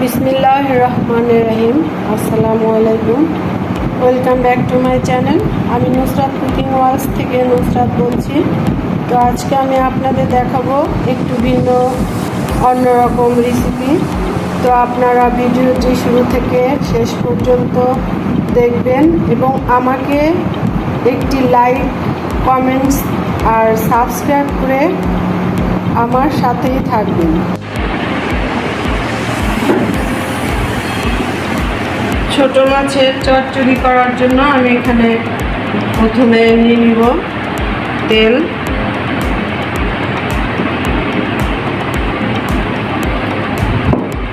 বিসমিল্লাহির রহমানির রহিম। আসসালামু আলাইকুম, welcome back to my channel. আমি নুসরাত কুকিং ওয়ার্ল্ড থেকে নুসরাত বলছি। তো আজকে আমি আপনাদের দেখাবো একটু ভিন্ন অন্যরকম রেসিপি। তো আপনারা ভিডিওটি শুরু থেকে শেষ পর্যন্ত দেখবেন এবং আমাকে একটি লাইক, কমেন্টস আর সাবস্ক্রাইব করে আমার সাথেই থাকবেন। ছোট মাছের চচ্চড়ি করার জন্য আমি এখানে প্রথমে নিয়ে নিব তেল,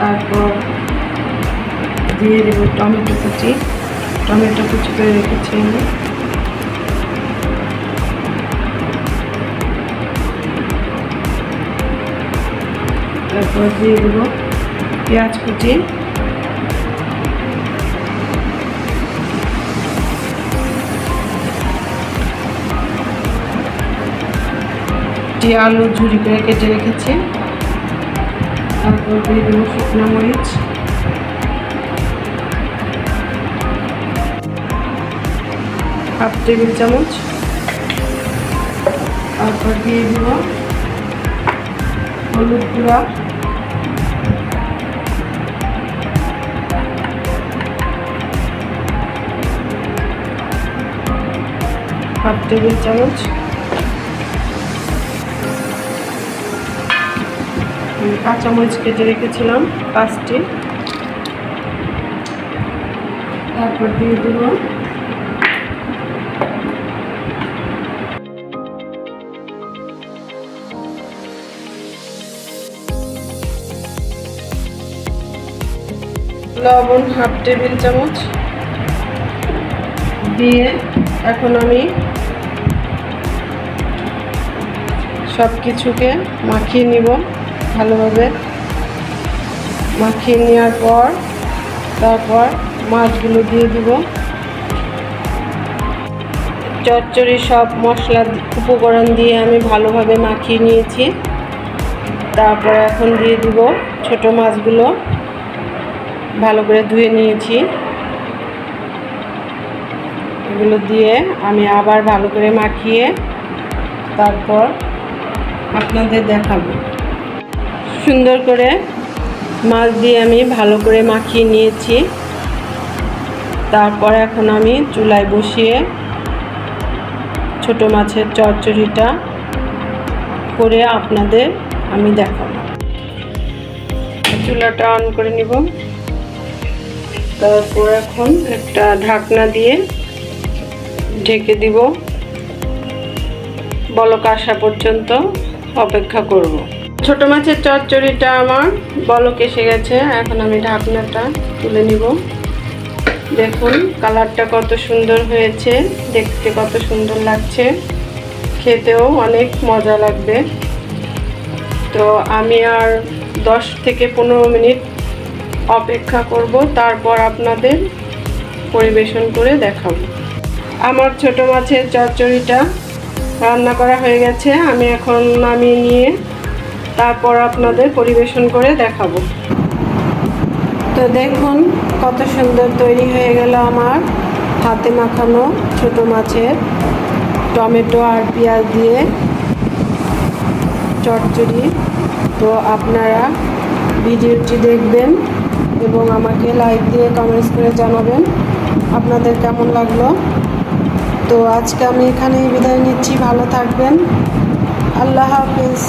তারপর দিয়ে দেব টমেটো কুচি করে রেখেছি আমি। তারপর দিয়ে দেব পেঁয়াজ কুচি, আলু ঝুরি করে কেটে রেখেছি। তারপর দিয়ে দেবো শুকনো মরিচ, হাফ টেবিল চামচ। তারপর দিয়ে দেব হলুদ গুঁড়া, হাফ টেবিল চামচ। কাঁচামরিচ কেটে রেখেছিলাম 5টি। তারপর দিয়ে দেব লবণ, হাফ টেবিল চামচ দিয়ে এখন আমি সব কিছুকে মাখিয়ে নিব। ভালোভাবে মাখিয়ে নেওয়ার পর তারপর মাছগুলো দিয়ে দিব। চচ্চড়ি সব মশলা উপকরণ দিয়ে আমি ভালোভাবে মাখিয়ে নিয়েছি। তারপর এখন দিয়ে দিব ছোট মাছগুলো, ভালো করে ধুয়ে নিয়েছি। এগুলো দিয়ে আমি আবার ভালো করে মাখিয়ে তারপর আপনাদের দেখাবো। সুন্দর করে মাছ দিয়ে আমি ভালো করে মাখিয়ে নিয়েছি। তারপর এখন আমি চুলায় বসিয়ে ছোট মাছের চচ্চড়িটা করে আপনাদের আমি দেখাবো। চুলাটা অন করে নিব। তারপর এখন একটা ঢাকনা দিয়ে ঢেকে দিব। বলক আসা পর্যন্ত অপেক্ষা করব। ছোট মাছের চচ্চড়িটা আমার বলক এসে গেছে। এখন আমি ঢাকনাটা তুলে নিব। দেখুন কালারটা কত সুন্দর হয়েছে, দেখতে কত সুন্দর লাগছে, খেতেও অনেক মজা লাগবে। তো আমি আর 10 থেকে 15 মিনিট অপেক্ষা করব, তারপর আপনাদের পরিবেশন করে দেখাবো। আমার ছোট মাছের চচ্চড়িটা রান্না করা হয়ে গেছে। আমি এখন নামিয়ে নিয়ে তারপর আপনাদের পরিবেশন করে দেখাবো। তো দেখুন কত সুন্দর তৈরি হয়ে গেল আমার হাতে মাখানো ছোট মাছের টমেটো আর পেঁয়াজ দিয়ে চচ্চড়ি। তো আপনারা ভিডিওটি দেখবেন এবং আমাকে লাইক দিয়ে কমেন্টস করে জানাবেন আপনাদের কেমন লাগলো। তো আজকে আমি এখানেই বিদায় নিচ্ছি। ভালো থাকবেন। আল্লাহ হাফেজ।